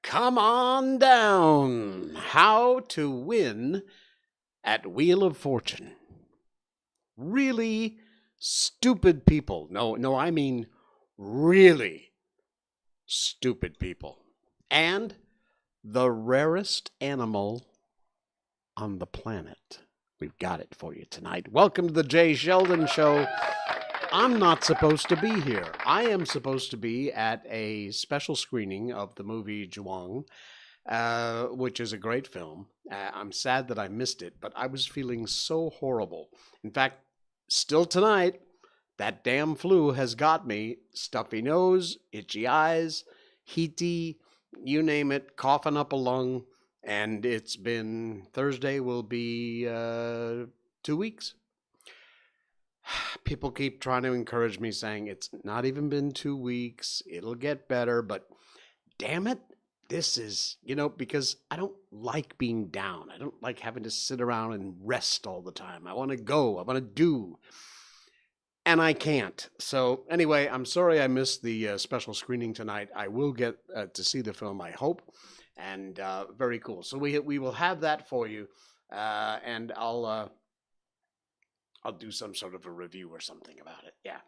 Come on down. How to win at Wheel of Fortune. Really stupid people. No, I mean really stupid people. And the rarest animal on the planet. We've got it for you tonight. Welcome to the Jay Sheldon Show. I'm not supposed to be here. I am supposed to be at a special screening of the movie Zhuang, which is a great film. I'm sad that I missed it, but I was feeling so horrible. In fact, still tonight, that damn flu has got me. Stuffy nose, itchy eyes, heaty, you name it, coughing up a lung. And it's been, Thursday will be 2 weeks. People keep trying to encourage me, saying it's not even been 2 weeks. It'll get better. But damn it, this is, because I don't like being down. I don't like having to sit around and rest all the time. I want to go. I want to do. And I can't. So anyway, I'm sorry I missed the special screening tonight. I will get to see the film, I hope. And very cool. So we will have that for you. And I'll do some sort of a review or something about it. Yeah.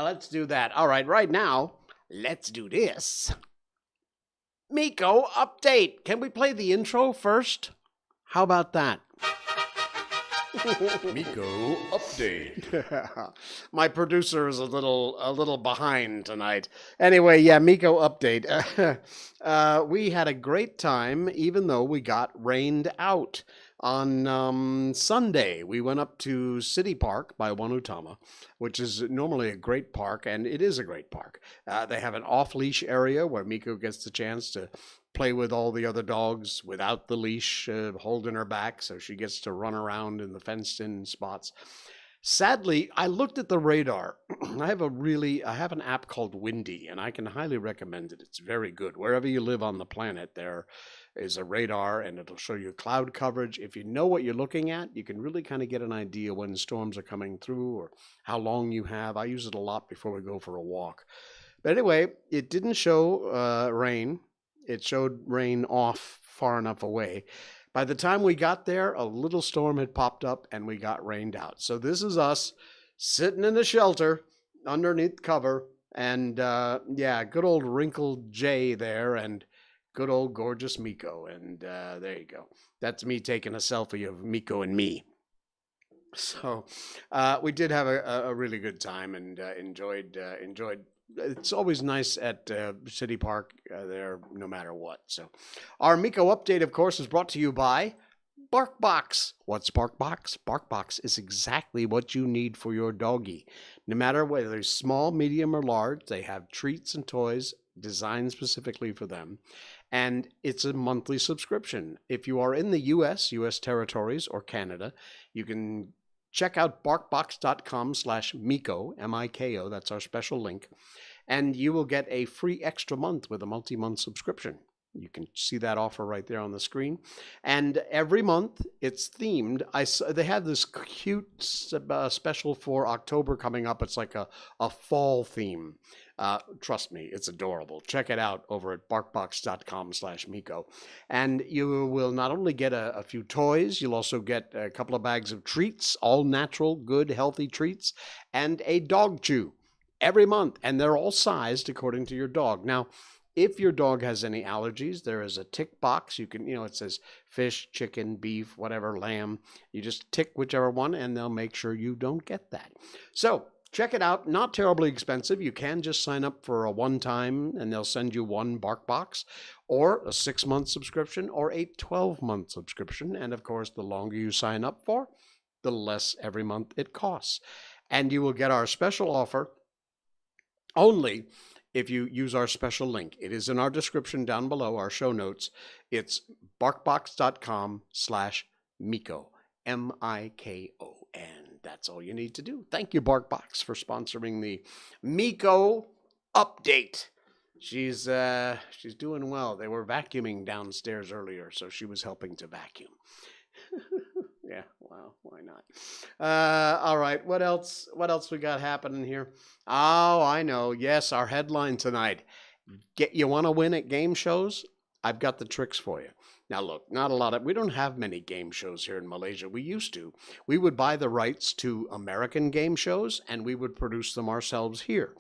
Let's do that. All right. Right now, let's do this. Miko update. Can we play the intro first? How about that? Miko update. My producer is a little behind tonight. Anyway, yeah, Miko update. We had a great time, even though we got rained out. On Sunday, we went up to City Park by Wanutama, which is normally a great park, and it is a great park. They have an off-leash area where Miko gets the chance to play with all the other dogs without the leash holding her back, so she gets to run around in the fenced-in spots. Sadly, I looked at the radar. I have an app called Windy, and I can highly recommend it. It's very good. Wherever you live on the planet, there is a radar, and it'll show you cloud coverage. If you know what you're looking at, you can really kind of get an idea when storms are coming through or how long you have. I use it a lot before we go for a walk. But anyway, it didn't show rain. It showed rain off far enough away. By the time we got there, a little storm had popped up and we got rained out. So this is us sitting in the shelter underneath cover. And good old wrinkled Jay there and good old gorgeous Miko. And there you go. That's me taking a selfie of Miko and me. So we did have a really good time and enjoyed. It's always nice at City Park there, no matter what. So our Miko update, of course, is brought to you by Barkbox. What's Barkbox? Barkbox is exactly what you need for your doggy. No matter whether they're small, medium, or large, they have treats and toys designed specifically for them. And it's a monthly subscription. If you are in the U.S., U.S. territories, or Canada, you can check out barkbox.com/Miko, M-I-K-O. That's our special link. And you will get a free extra month with a multi-month subscription. You can see that offer right there on the screen. And every month, it's themed. They have this cute special for October coming up. It's like a fall theme. Trust me, it's adorable. Check it out over at barkbox.com/Miko. And you will not only get a few toys, you'll also get a couple of bags of treats, all natural, good, healthy treats, and a dog chew every month. And they're all sized according to your dog. Now, if your dog has any allergies, there is a tick box. You can, it says fish, chicken, beef, whatever, lamb. You just tick whichever one, and they'll make sure you don't get that. So check it out. Not terribly expensive. You can just sign up for a one-time, and they'll send you one Barkbox, or a 6-month subscription, or a 12-month subscription. And, of course, the longer you sign up for, the less every month it costs. And you will get our special offer only if you use our special link. It is in our description down below, our show notes. It's barkbox.com/Miko, M-I-K-O. And that's all you need to do. Thank you, Barkbox, for sponsoring the Miko update. She's doing well. They were vacuuming downstairs earlier, so she was helping to vacuum. Yeah, well, why not? All right, what else? What else we got happening here? Oh, I know. Yes, our headline tonight. You want to win at game shows? I've got the tricks for you. Now, look, not a lot of, we don't have many game shows here in Malaysia. We used to. We would buy the rights to American game shows and we would produce them ourselves here.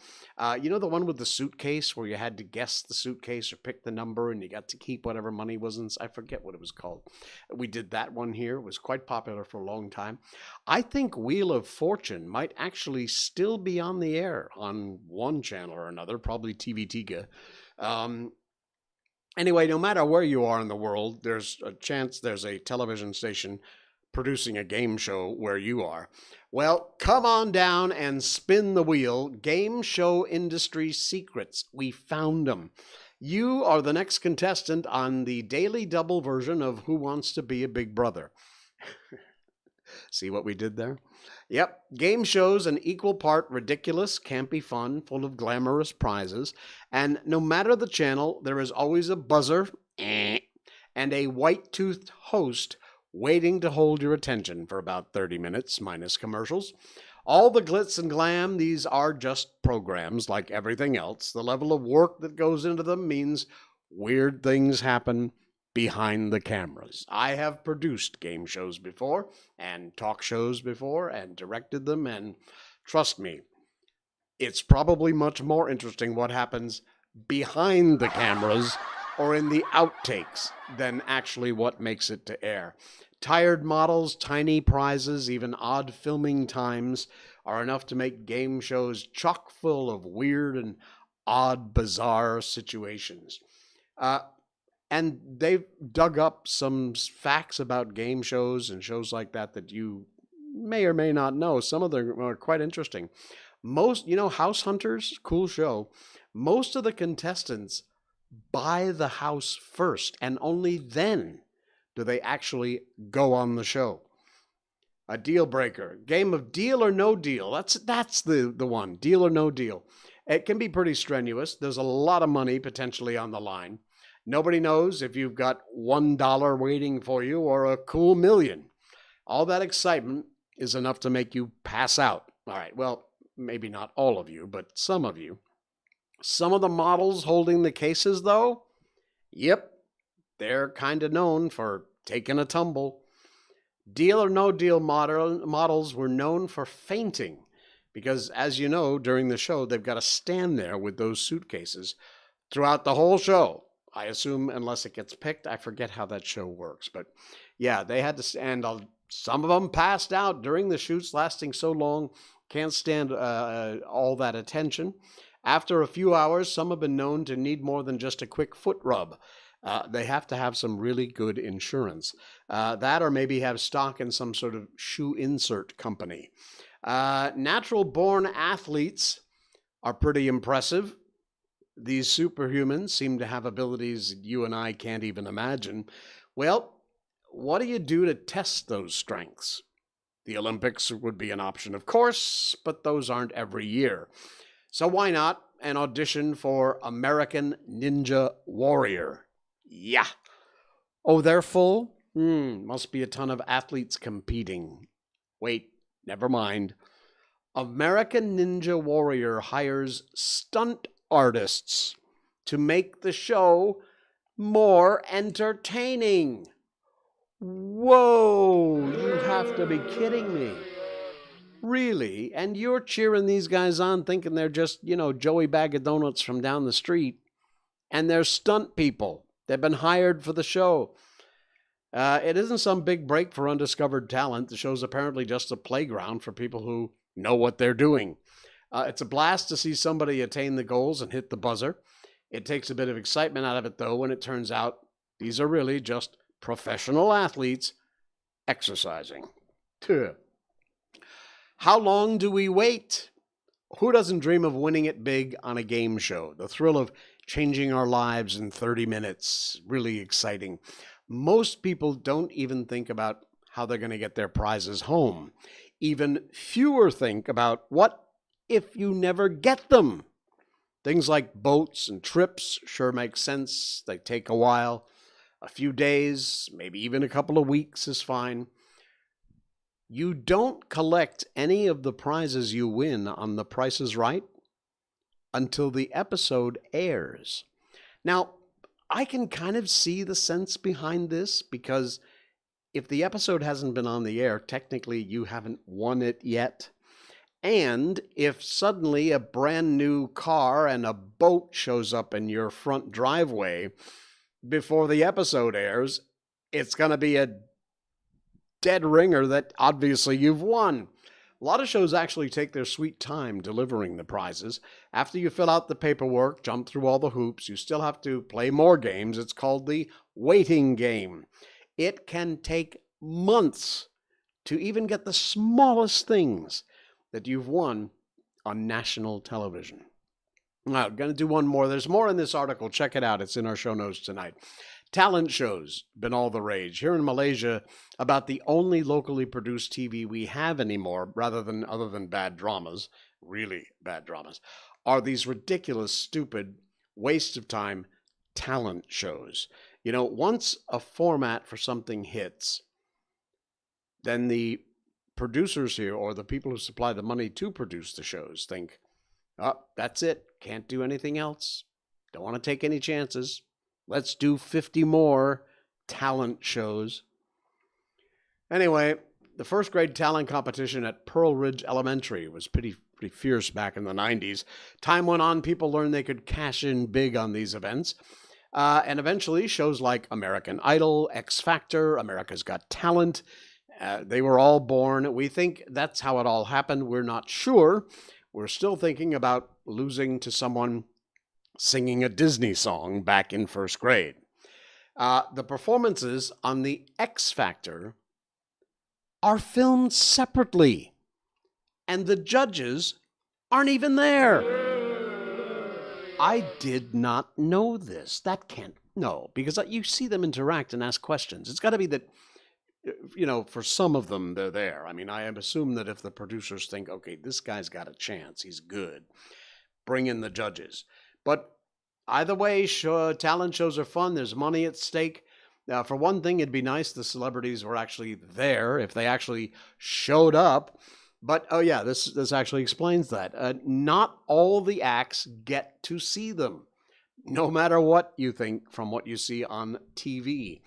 You know the one with the suitcase where you had to guess the suitcase or pick the number and you got to keep whatever money was in? I forget what it was called. We did that one here. It was quite popular for a long time. I think Wheel of Fortune might actually still be on the air on one channel or another, probably TV Tiga. Anyway, no matter where you are in the world, there's a chance there's a television station producing a game show where you are. Well, come on down and spin the wheel. Game show industry secrets. We found them. You are the next contestant on the daily double version of Who Wants to Be a Big Brother. See what we did there? Yep, game shows an equal part ridiculous, campy fun, full of glamorous prizes. And no matter the channel, there is always a buzzer and a white-toothed host waiting to hold your attention for about 30 minutes, minus commercials. All the glitz and glam, these are just programs like everything else. The level of work that goes into them means weird things happen behind the cameras. I have produced game shows before and talk shows before and directed them, and trust me, it's probably much more interesting what happens behind the cameras or in the outtakes than actually what makes it to air. Tired models, tiny prizes, even odd filming times are enough to make game shows chock full of weird and odd, bizarre situations. And they've dug up some facts about game shows and shows like that that you may or may not know. Some of them are quite interesting. Most, House Hunters, cool show. Most of the contestants buy the house first, and only then do they actually go on the show. A deal breaker. Game of Deal or No Deal. That's the one. Deal or No Deal. It can be pretty strenuous. There's a lot of money potentially on the line. Nobody knows if you've got $1 waiting for you or a cool million. All that excitement is enough to make you pass out. All right, well, maybe not all of you, but some of you. Some of the models holding the cases, though, yep, they're kind of known for taking a tumble. Deal or No Deal models were known for fainting because, as you know, during the show, they've got to stand there with those suitcases throughout the whole show. I assume, unless it gets picked, I forget how that show works. But yeah, they had to stand. Some of them passed out during the shoots lasting so long, can't stand all that attention. After a few hours, some have been known to need more than just a quick foot rub. They have to have some really good insurance. That or maybe have stock in some sort of shoe insert company. Natural-born athletes are pretty impressive. These superhumans seem to have abilities you and I can't even imagine. Well, what do you do to test those strengths? The Olympics would be an option, of course, but those aren't every year. So why not an audition for American Ninja Warrior? Yeah. Oh, they're full? Must be a ton of athletes competing. Wait, never mind. American Ninja Warrior hires stunt artists to make the show more entertaining. Whoa, you have to be kidding me. Really? And you're cheering these guys on thinking they're just, Joey Bag of Donuts from down the street. And they're stunt people. They've been hired for the show. It isn't some big break for undiscovered talent. The show's apparently just a playground for people who know what they're doing. It's a blast to see somebody attain the goals and hit the buzzer. It takes a bit of excitement out of it, though, when it turns out these are really just professional athletes exercising. How long do we wait? Who doesn't dream of winning it big on a game show? The thrill of changing our lives in 30 minutes. Really exciting. Most people don't even think about how they're going to get their prizes home. Even fewer think about what if you never get them. Things like boats and trips sure make sense. They take a while. A few days, maybe even a couple of weeks is fine. You don't collect any of the prizes you win on The Price is Right until the episode airs. Now, I can kind of see the sense behind this, because if the episode hasn't been on the air, technically you haven't won it yet. And if suddenly a brand new car and a boat shows up in your front driveway before the episode airs, it's going to be a dead ringer that obviously you've won. A lot of shows actually take their sweet time delivering the prizes. After you fill out the paperwork, jump through all the hoops, you still have to play more games. It's called the waiting game. It can take months to even get the smallest things that you've won on national television. Now, I'm going to do one more. There's more in this article. Check it out. It's in our show notes tonight. Talent shows, been all the rage. Here in Malaysia, about the only locally produced TV we have anymore, other than bad dramas, really bad dramas, are these ridiculous, stupid, waste of time talent shows. You know, once a format for something hits, then the producers here, or the people who supply the money to produce the shows, think, oh, that's it. Can't do anything else. Don't want to take any chances. Let's do 50 more talent shows. Anyway, the first grade talent competition at Pearl Ridge Elementary was pretty fierce back in the 90s. Time went on, people learned they could cash in big on these events. And eventually, shows like American Idol, X Factor, America's Got Talent, they were all born. We think that's how it all happened. We're not sure. We're still thinking about losing to someone singing a Disney song back in first grade. The performances on the X Factor are filmed separately, and the judges aren't even there. I did not know this. That can't, no, because you see them interact and ask questions. It's got to be that, you know, for some of them, they're there. I mean, I assume that if the producers think, okay, this guy's got a chance, he's good, bring in the judges. But either way, talent shows are fun. There's money at stake. For one thing, it'd be nice the celebrities were actually there, if they actually showed up. But, oh yeah, this actually explains that. Not all the acts get to see them, no matter what you think from what you see on TV.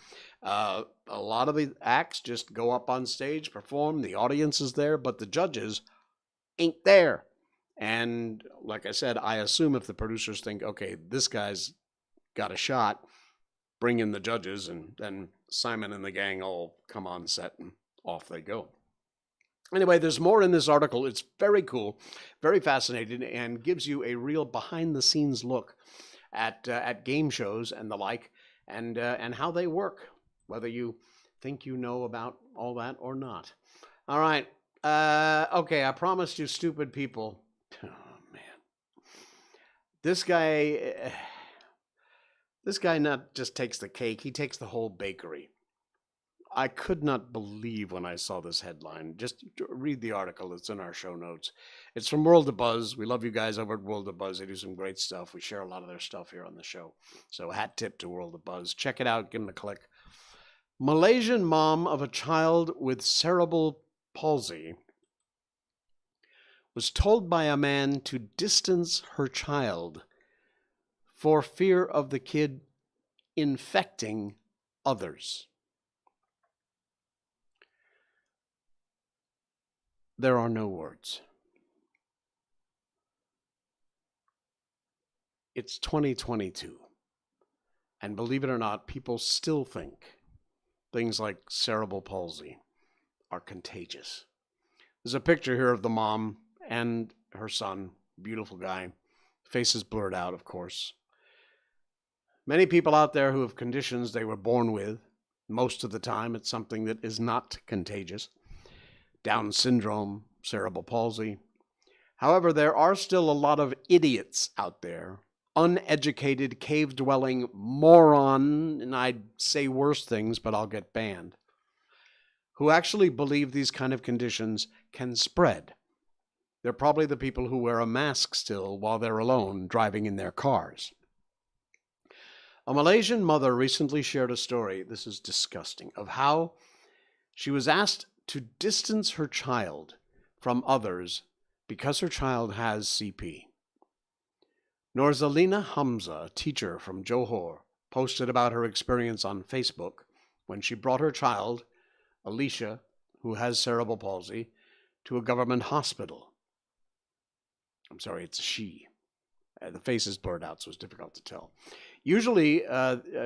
A lot of the acts just go up on stage, perform, the audience is there, but the judges ain't there. And like I said, I assume if the producers think, okay, this guy's got a shot, bring in the judges, and then Simon and the gang all come on set and off they go. Anyway, there's more in this article. It's very cool, very fascinating, and gives you a real behind-the-scenes look at game shows and the like, and how they work, whether you think you know about all that or not. All right. Okay, I promised you stupid people. Oh, man. This guy not just takes the cake, he takes the whole bakery. I could not believe when I saw this headline. Just read the article. It's in our show notes. It's from World of Buzz. We love you guys over at World of Buzz. They do some great stuff. We share a lot of their stuff here on the show. So hat tip to World of Buzz. Check it out. Give them a click. Malaysian mom of a child with cerebral palsy was told by a man to distance her child for fear of the kid infecting others. There are no words. It's 2022. And believe it or not, people still think things like cerebral palsy are contagious. There's a picture here of the mom and her son, beautiful guy. Face is blurred out, of course. Many people out there who have conditions they were born with. Most of the time, it's something that is not contagious. Down syndrome, cerebral palsy. However, there are still a lot of idiots out there, uneducated, cave-dwelling moron, and I'd say worse things, but I'll get banned, who actually believe these kind of conditions can spread. They're probably the people who wear a mask still while they're alone driving in their cars. A Malaysian mother recently shared a story, this is disgusting, of how she was asked to distance her child from others because her child has CP. Norzalina Hamza, a teacher from Johor, posted about her experience on Facebook when she brought her child, Alicia, who has cerebral palsy, to a government hospital. I'm sorry, it's a she. The face is blurred out, so it's difficult to tell. Usually,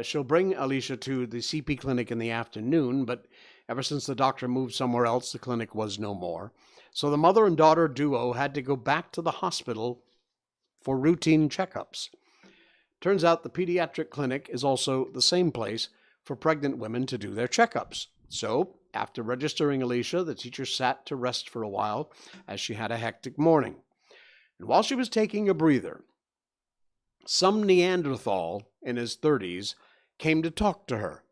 she'll bring Alicia to the CP clinic in the afternoon, but ever since the doctor moved somewhere else, the clinic was no more. So the mother and daughter duo had to go back to the hospital for routine checkups. Turns out the pediatric clinic is also the same place for pregnant women to do their checkups. So, after registering Alicia, the teacher sat to rest for a while as she had a hectic morning. And while she was taking a breather, some Neanderthal in his 30s came to talk to her.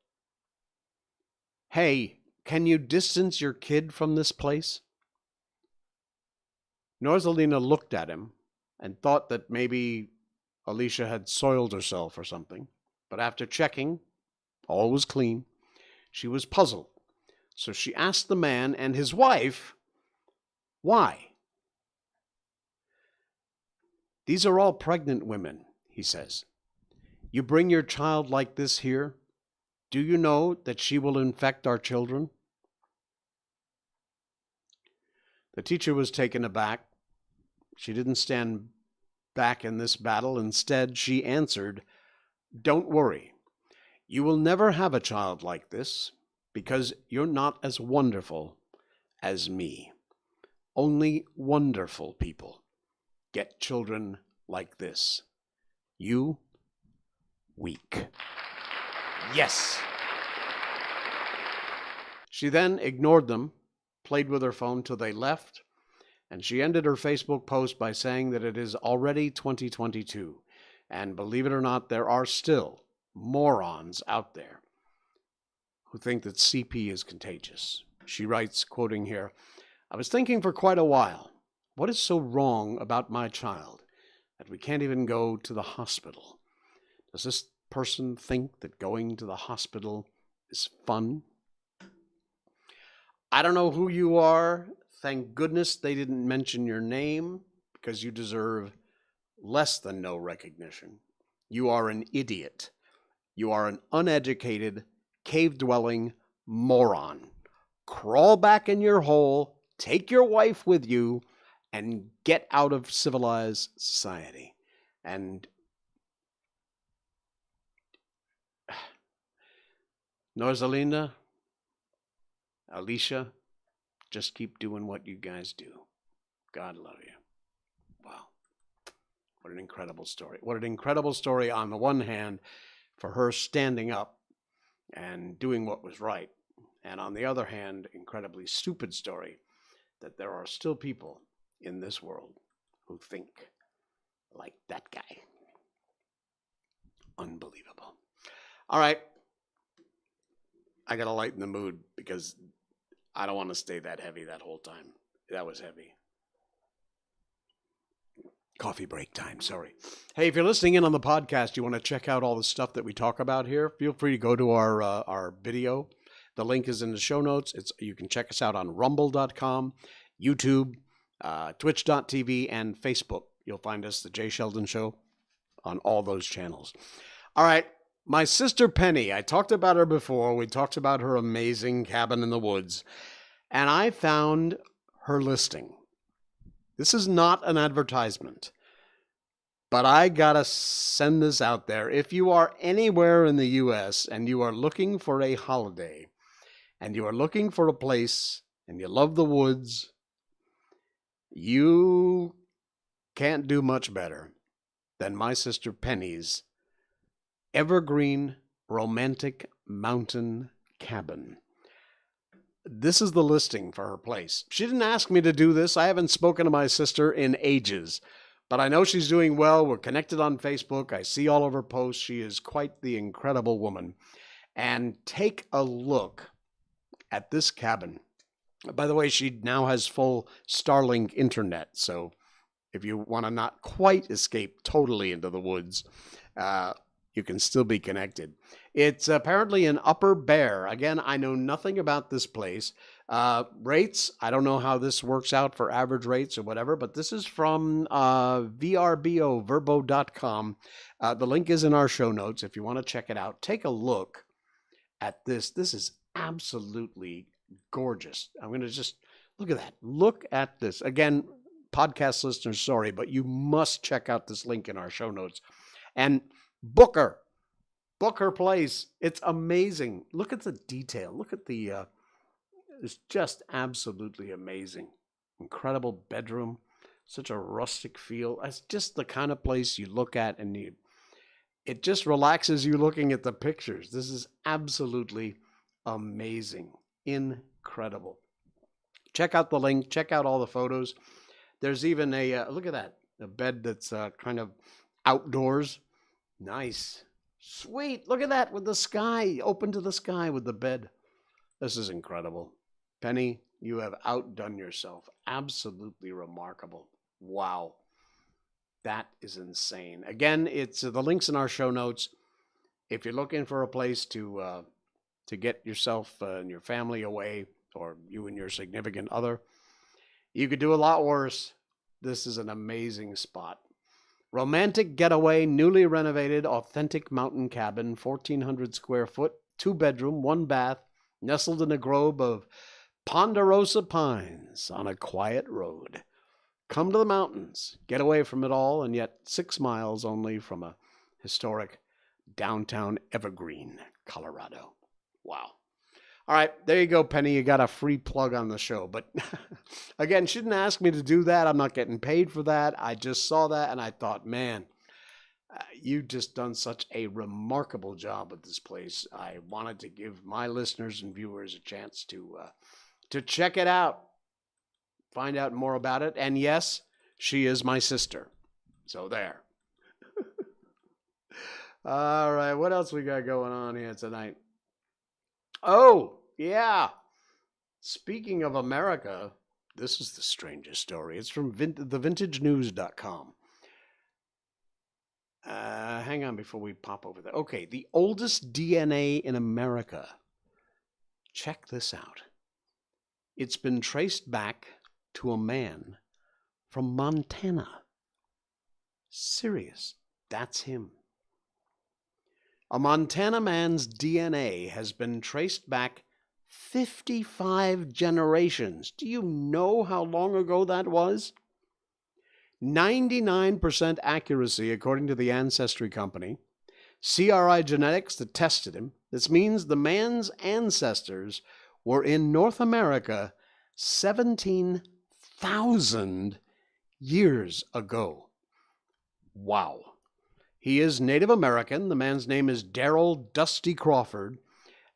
"Hey, can you distance your kid from this place?" Norzalina looked at him and thought that maybe Alicia had soiled herself or something. But after checking, all was clean. She was puzzled. So she asked the man and his wife, why? "These are all pregnant women," he says. "You bring your child like this here. Do you know that she will infect our children?" The teacher was taken aback. She didn't stand back in this battle. Instead, she answered, "Don't worry. You will never have a child like this because you're not as wonderful as me. Only wonderful people get children like this. You, weak." Yes. She then ignored them, played with her phone till they left, and she ended her Facebook post by saying that it is already 2022, and believe it or not, there are still morons out there who think that CP is contagious. She writes, quoting here, "I was thinking for quite a while, what is so wrong about my child that we can't even go to the hospital? Does this person think that going to the hospital is fun?" I don't know who you are. Thank goodness they didn't mention your name, because you deserve less than no recognition. You are an idiot. You are an uneducated, cave-dwelling moron. Crawl back in your hole, take your wife with you, and get out of civilized society. And Norzalina, Alicia, just keep doing what you guys do. God love you. Wow. What an incredible story. What an incredible story on the one hand for her standing up and doing what was right. And on the other hand, incredibly stupid story that there are still people in this world who think like that guy. Unbelievable. All right. I got to lighten the mood because I don't want to stay that heavy that whole time. That was heavy. Coffee break time, sorry. Hey, if you're listening in on the podcast, you want to check out all the stuff that we talk about here, feel free to go to our video. The link is in the show notes. You can check us out on rumble.com, YouTube, twitch.tv, and Facebook. You'll find us, The Jay Sheldon Show, on all those channels. All right. My sister Penny, I talked about her before. We talked about her amazing cabin in the woods. And I found her listing. This is not an advertisement. But I gotta send this out there. If you are anywhere in the U.S. and you are looking for a holiday, and you are looking for a place, and you love the woods, you can't do much better than my sister Penny's Evergreen Romantic Mountain Cabin. This is the listing for her place. She didn't ask me to do this. I haven't spoken to my sister in ages, but I know she's doing well. We're connected on Facebook. I see all of her posts. She is quite the incredible woman. And take a look at this cabin. By the way, she now has full Starlink internet, so if you want to not quite escape totally into the woods, you can still be connected. It's apparently an Upper Bear. Again, I know nothing about this place. Rates, I don't know how this works out for average rates or whatever, but this is from verbo.com. The link is in our show notes if you want to check it out. Take a look at this. This is absolutely gorgeous. I'm going to just look at that. Look at this. Again, podcast listeners, sorry, but you must check out this link in our show notes. And Booker Place. It's amazing. Look at the detail. Look at the, it's just absolutely amazing. Incredible bedroom. Such a rustic feel. It's just the kind of place you look at and it just relaxes you looking at the pictures. This is absolutely amazing. Incredible. Check out the link. Check out all the photos. There's even a, look at that, a bed that's kind of outdoors. Nice. Sweet. Look at that with the sky, open to the sky with the bed. This is incredible. Penny, you have outdone yourself. Absolutely remarkable. Wow. That is insane. Again, it's the links in our show notes. If you're looking for a place to get yourself and your family away, or you and your significant other, you could do a lot worse. This is an amazing spot. Romantic getaway, newly renovated, authentic mountain cabin, 1,400 square foot, 2-bedroom, 1 bath, nestled in a grove of ponderosa pines on a quiet road. Come to the mountains, get away from it all, and yet 6 miles only from a historic downtown Evergreen, Colorado. Wow. All right, there you go, Penny. You got a free plug on the show. But again, shouldn't ask me to do that. I'm not getting paid for that. I just saw that and I thought, man, you've just done such a remarkable job with this place. I wanted to give my listeners and viewers a chance to check it out, find out more about it. And yes, she is my sister. So there. All right, what else we got going on here tonight? Oh, yeah. Speaking of America, this is the strangest story. It's from thevintagenews.com. Hang on before we pop over there. Okay, the oldest DNA in America. Check this out. It's been traced back to a man from Montana. Serious. That's him. A Montana man's DNA has been traced back 55 generations. Do you know how long ago that was? 99% accuracy, according to the Ancestry Company. CRI Genetics that tested him. This means the man's ancestors were in North America 17,000 years ago. Wow. He is Native American. The man's name is Darrell Dusty Crawford.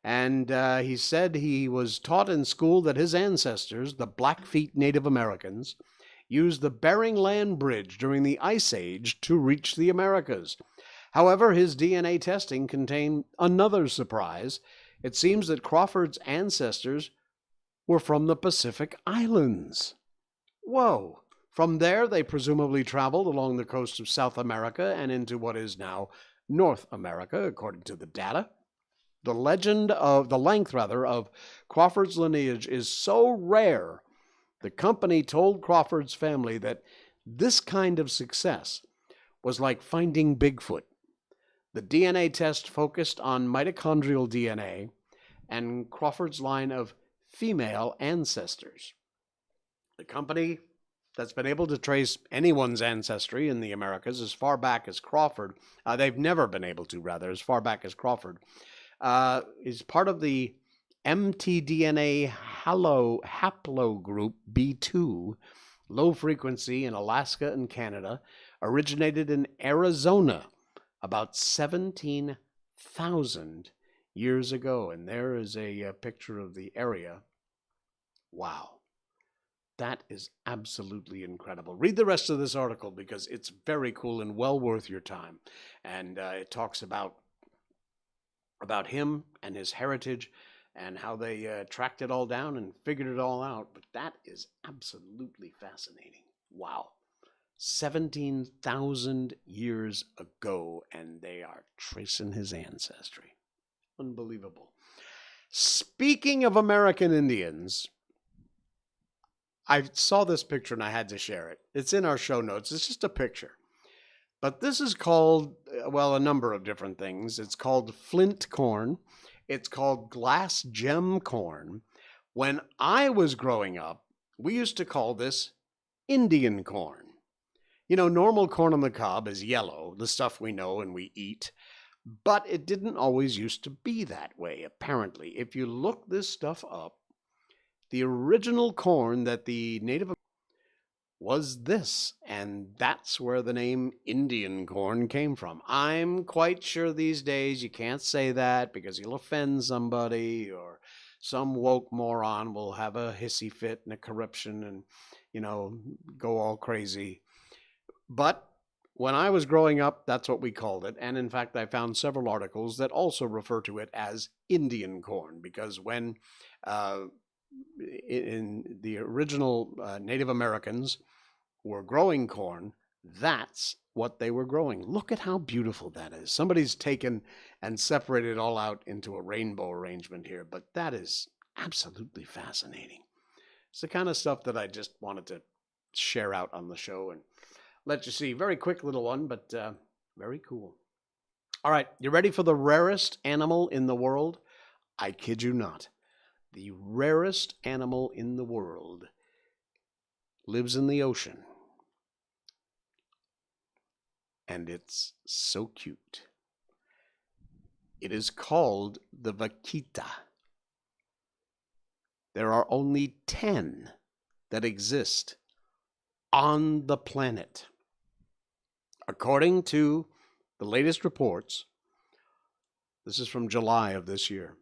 And he said he was taught in school that his ancestors, the Blackfeet Native Americans, used the Bering Land Bridge during the Ice Age to reach the Americas. However, his DNA testing contained another surprise. It seems that Crawford's ancestors were from the Pacific Islands. Whoa. From there, they presumably traveled along the coast of South America and into what is now North America, according to the data. The length of Crawford's lineage is so rare, the company told Crawford's family that this kind of success was like finding Bigfoot. The DNA test focused on mitochondrial DNA and Crawford's line of female ancestors. The company that's been able to trace anyone's ancestry in the Americas as far back as Crawford, they've never been able to, rather, as far back as Crawford, is part of the mtDNA haplogroup B2, low frequency in Alaska and Canada, originated in Arizona about 17,000 years ago. And there is a picture of the area. Wow. That is absolutely incredible. Read the rest of this article because it's very cool and well worth your time. And it talks about him and his heritage and how they tracked it all down and figured it all out. But that is absolutely fascinating. Wow. 17,000 years ago, and they are tracing his ancestry. Unbelievable. Speaking of American Indians, I saw this picture and I had to share it. It's in our show notes. It's just a picture. But this is called, well, a number of different things. It's called flint corn. It's called glass gem corn. When I was growing up, we used to call this Indian corn. You know, normal corn on the cob is yellow, the stuff we know and we eat. But it didn't always used to be that way, apparently. If you look this stuff up, the original corn that the Native was this, and that's where the name Indian corn came from. I'm quite sure these days you can't say that because you'll offend somebody, or some woke moron will have a hissy fit and a corruption and, you know, go all crazy. But when I was growing up, that's what we called it. And in fact, I found several articles that also refer to it as Indian corn, because when in the original Native Americans were growing corn, that's what they were growing. Look at how beautiful that is. Somebody's taken and separated it all out into a rainbow arrangement here, but that is absolutely fascinating. It's the kind of stuff that I just wanted to share out on the show and let you see. Very quick little one, but very cool. All right, you ready for the rarest animal in the world? I kid you not. The rarest animal in the world lives in the ocean. And it's so cute. It is called the vaquita. There are only 10 that exist on the planet. According to the latest reports, this is from July of this year,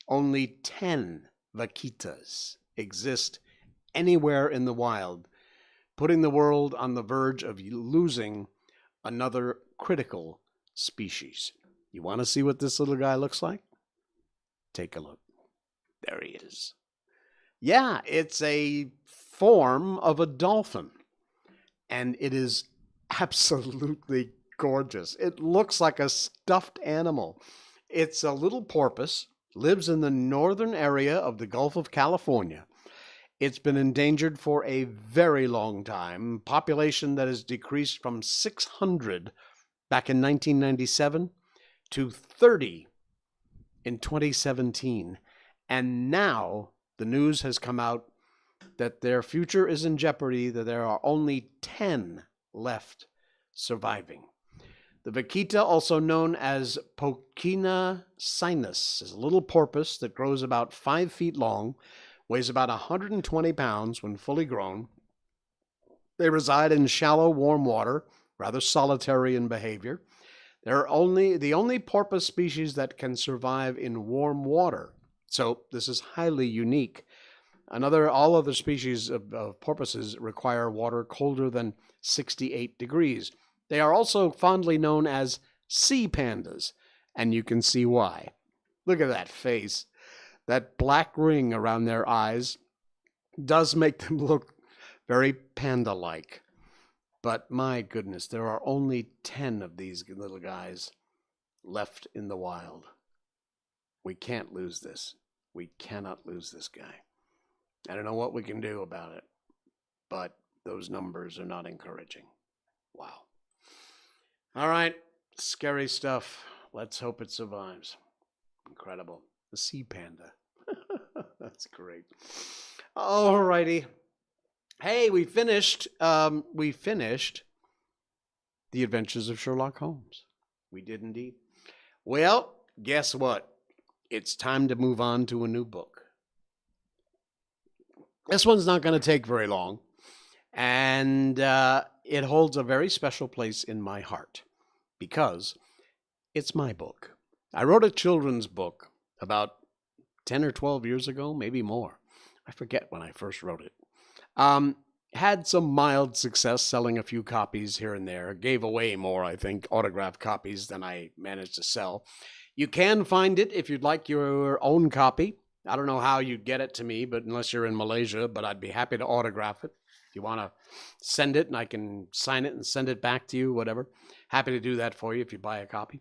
only 10 vaquitas exist anywhere in the wild, putting the world on the verge of losing another critical species. You want to see what this little guy looks like? Take a look. There he is. Yeah, it's a form of a dolphin, and it is absolutely gorgeous. It looks like a stuffed animal. It's a little porpoise, lives in the northern area of the Gulf of California. It's been endangered for a very long time. Population that has decreased from 600 back in 1997 to 30 in 2017. And now the news has come out that their future is in jeopardy, that there are only 10 left surviving. The vaquita, also known as Poquina sinus, is a little porpoise that grows about 5 feet long, weighs about 120 pounds when fully grown. They reside in shallow, warm water, rather solitary in behavior. They're the only porpoise species that can survive in warm water. So this is highly unique. All other species of porpoises require water colder than 68 degrees. They are also fondly known as sea pandas, and you can see why. Look at that face. That black ring around their eyes does make them look very panda-like. But my goodness, there are only 10 of these little guys left in the wild. We can't lose this. We cannot lose this guy. I don't know what we can do about it, but those numbers are not encouraging. Wow. All right, scary stuff. Let's hope it survives. Incredible. The sea panda. That's great. All righty. Hey, we finished The Adventures of Sherlock Holmes. We did indeed. Well, guess what? It's time to move on to a new book. This one's not going to take very long, and it holds a very special place in my heart because it's my book. I wrote a children's book about 10 or 12 years ago, maybe more. I forget when I first wrote it. Had some mild success selling a few copies here and there. Gave away more, I think, autographed copies than I managed to sell. You can find it if you'd like your own copy. I don't know how you'd get it to me, but unless you're in Malaysia, but I'd be happy to autograph it. If you want to send it and I can sign it and send it back to you, whatever. Happy to do that for you if you buy a copy.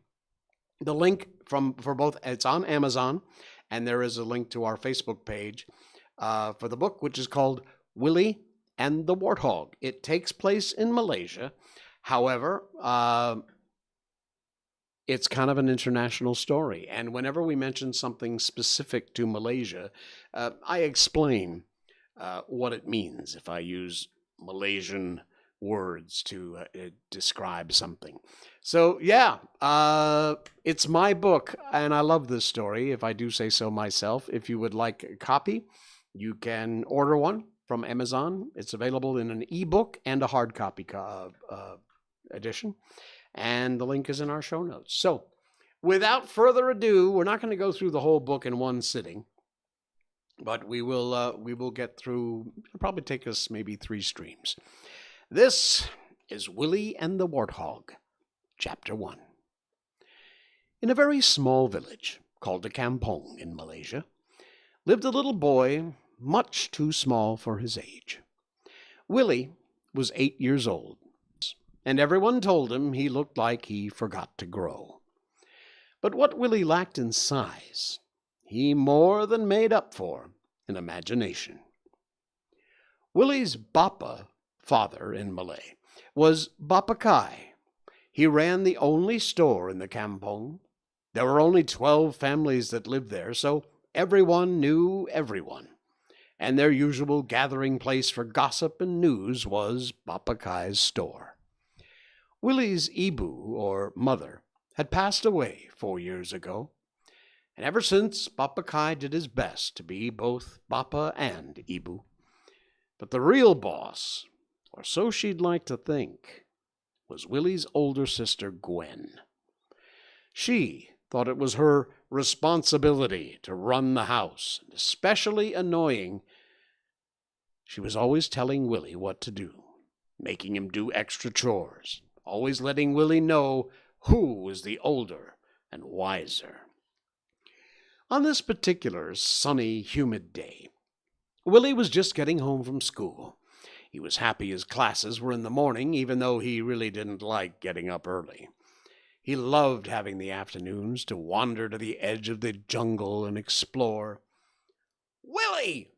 The link for both, it's on Amazon, and there is a link to our Facebook page for the book, which is called Willie and the Warthog. It takes place in Malaysia. However, it's kind of an international story. And whenever we mention something specific to Malaysia, I explain what it means if I use Malaysian words to describe something. So, yeah, it's my book, and I love this story, if I do say so myself. If you would like a copy, you can order one from Amazon. It's available in an ebook and a hard copy edition. And the link is in our show notes. So, without further ado, we're not going to go through the whole book in one sitting, but we will get through. It'll probably take us maybe 3 streams. This is Willie and the Warthog, Chapter 1. In a very small village called a kampong in Malaysia lived a little boy much too small for his age. Willie was 8 years old, and everyone told him he looked like he forgot to grow. But what Willie lacked in size, he more than made up for in imagination. Willie's Bapa, father in Malay, was Bapa Kai. He ran the only store in the kampong. There were only 12 families that lived there, so everyone knew everyone. And their usual gathering place for gossip and news was Bapa Kai's store. Willie's Ibu, or mother, had passed away 4 years ago, and ever since Bapa Kai did his best to be both Bapa and Ibu. But the real boss, or so she'd like to think, was Willie's older sister Gwen. She thought it was her responsibility to run the house, and especially annoying, she was always telling Willie what to do, making him do extra chores, always letting Willie know who was the older and wiser. On this particular sunny, humid day, Willie was just getting home from school. He was happy his classes were in the morning, even though he really didn't like getting up early. He loved having the afternoons to wander to the edge of the jungle and explore. "Willie!"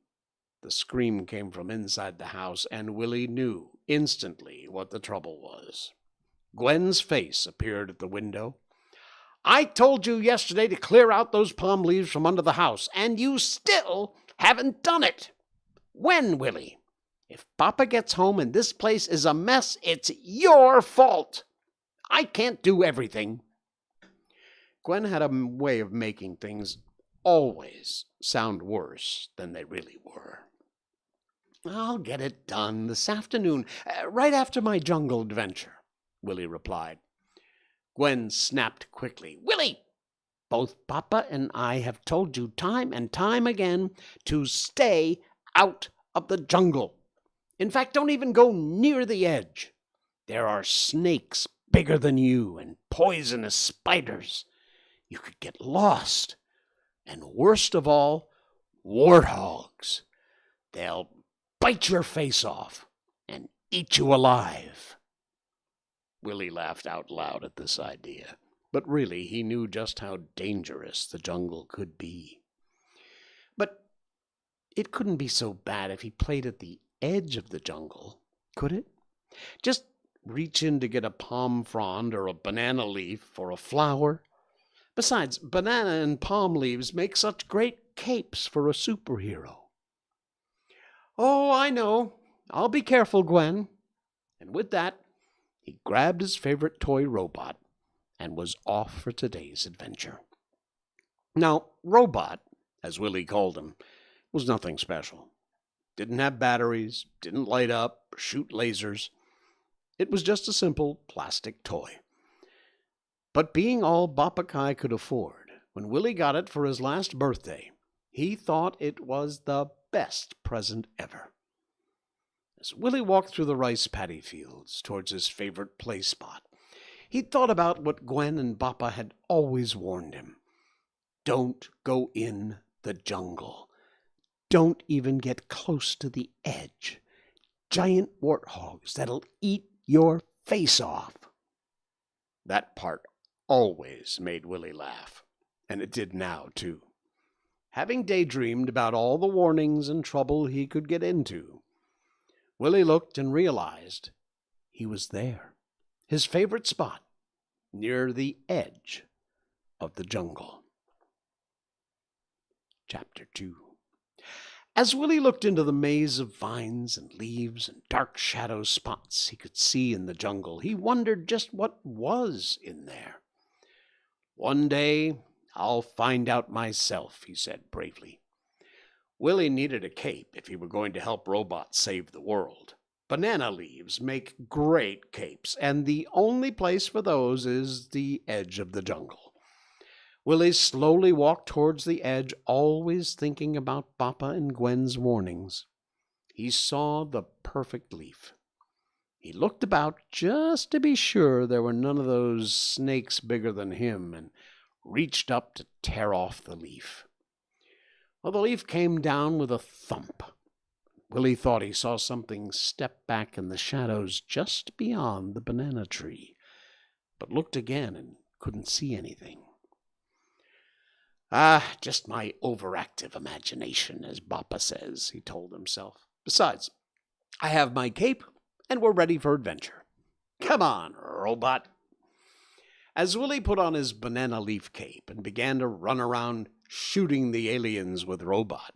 The scream came from inside the house, and Willie knew instantly what the trouble was. Gwen's face appeared at the window. "I told you yesterday to clear out those palm leaves from under the house, and you still haven't done it. When, Willie? If Papa gets home and this place is a mess, it's your fault. I can't do everything." Gwen had a way of making things always sound worse than they really were. "I'll get it done this afternoon, right after my jungle adventure," Willie replied. Gwen snapped quickly. "Willie, both Papa and I have told you time and time again to stay out of the jungle. In fact, don't even go near the edge. There are snakes bigger than you and poisonous spiders. You could get lost. And worst of all, warthogs. They'll bite your face off and eat you alive." Willie laughed out loud at this idea, but really he knew just how dangerous the jungle could be. But it couldn't be so bad if he played at the edge of the jungle, could it? Just reach in to get a palm frond or a banana leaf or a flower. Besides, banana and palm leaves make such great capes for a superhero. "Oh, I know. I'll be careful, Gwen." And with that, he grabbed his favorite toy robot and was off for today's adventure. Now, Robot, as Willie called him, was nothing special. Didn't have batteries, didn't light up, or shoot lasers. It was just a simple plastic toy. But being all Bapa Kai could afford, when Willie got it for his last birthday, he thought it was the best present ever. As Willie walked through the rice paddy fields towards his favorite play spot, he thought about what Gwen and Bapa had always warned him. Don't go in the jungle. Don't even get close to the edge. Giant warthogs that'll eat your face off. That part always made Willie laugh, and it did now, too. Having daydreamed about all the warnings and trouble he could get into, Willie looked and realized he was there, his favorite spot, near the edge of the jungle. Chapter 2. As Willie looked into the maze of vines and leaves and dark shadow spots he could see in the jungle, he wondered just what was in there. "One day I'll find out myself," he said bravely. Willie needed a cape if he were going to help robots save the world. Banana leaves make great capes, and the only place for those is the edge of the jungle. Willie slowly walked towards the edge, always thinking about Papa and Gwen's warnings. He saw the perfect leaf. He looked about just to be sure there were none of those snakes bigger than him, and reached up to tear off the leaf. Well, the leaf came down with a thump. Willie thought he saw something step back in the shadows just beyond the banana tree, but looked again and couldn't see anything. Just my overactive imagination, as Papa says, he told himself. Besides, I have my cape, and we're ready for adventure. Come on, robot. As Willie put on his banana leaf cape and began to run around shooting the aliens with Robot,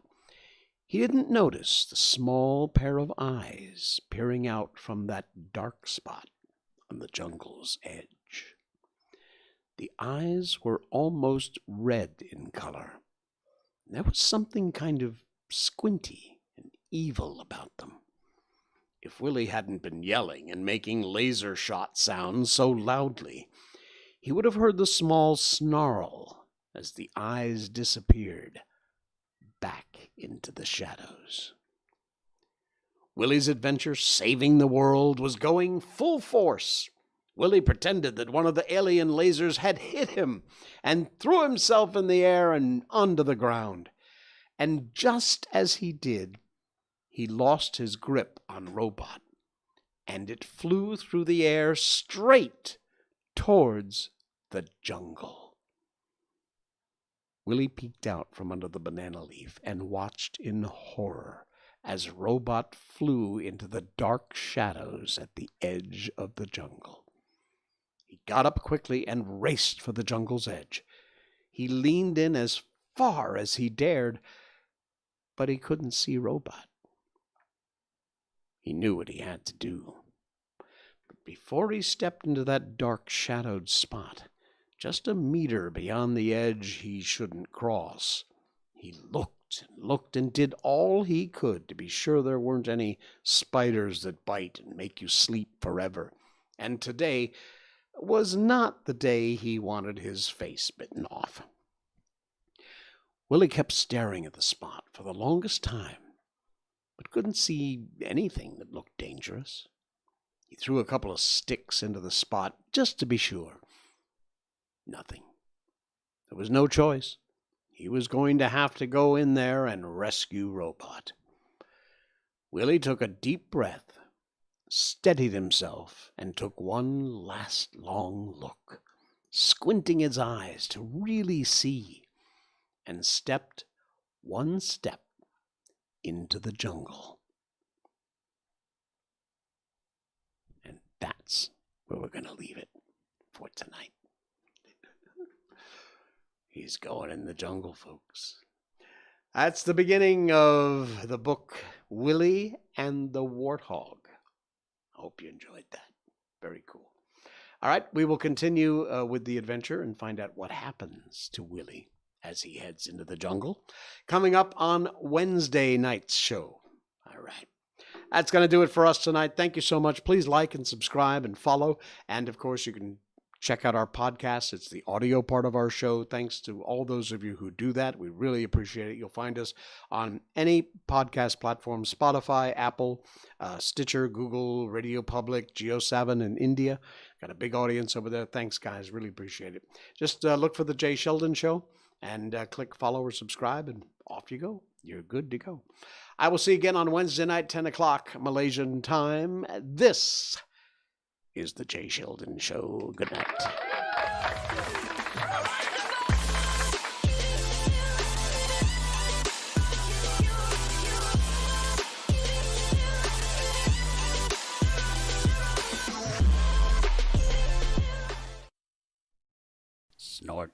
he didn't notice the small pair of eyes peering out from that dark spot on the jungle's edge. The eyes were almost red in color. There was something kind of squinty and evil about them. If Willie hadn't been yelling and making laser shot sounds so loudly, he would have heard the small snarl as the eyes disappeared back into the shadows. Willie's adventure saving the world was going full force. Willie pretended that one of the alien lasers had hit him and threw himself in the air and onto the ground. And just as he did, he lost his grip on Robot, and it flew through the air straight towards the jungle. Willie peeked out from under the banana leaf and watched in horror as Robot flew into the dark shadows at the edge of the jungle. He got up quickly and raced for the jungle's edge. He leaned in as far as he dared, but he couldn't see Robot. He knew what he had to do. But before he stepped into that dark shadowed spot, just a meter beyond the edge he shouldn't cross, he looked and did all he could to be sure there weren't any spiders that bite and make you sleep forever. And today was not the day he wanted his face bitten off. Willie kept staring at the spot for the longest time, but couldn't see anything that looked dangerous. He threw a couple of sticks into the spot just to be sure. Nothing. There was no choice. He was going to have to go in there and rescue Robot. Willie took a deep breath, steadied himself, and took one last long look, squinting his eyes to really see, and stepped one step into the jungle. And that's where we're going to leave it for tonight. He's going in the jungle, folks. That's the beginning of the book Willie and the Warthog. I hope you enjoyed that. Very cool. All right, we will continue with the adventure and find out what happens to Willie as he heads into the jungle, coming up on Wednesday night's show. All right. That's going to do it for us tonight. Thank you so much. Please like and subscribe and follow. And, of course, you can check out our podcast. It's the audio part of our show. Thanks to all those of you who do that. We really appreciate it. You'll find us on any podcast platform, Spotify, Apple, Stitcher, Google, Radio Public, Geo7 in India. Got a big audience over there. Thanks, guys. Really appreciate it. Just look for The Jay Sheldon Show and click follow or subscribe, and off you go. You're good to go. I will see you again on Wednesday night, 10 o'clock Malaysian time. This is The Jay Sheldon Show. Good night. Snort.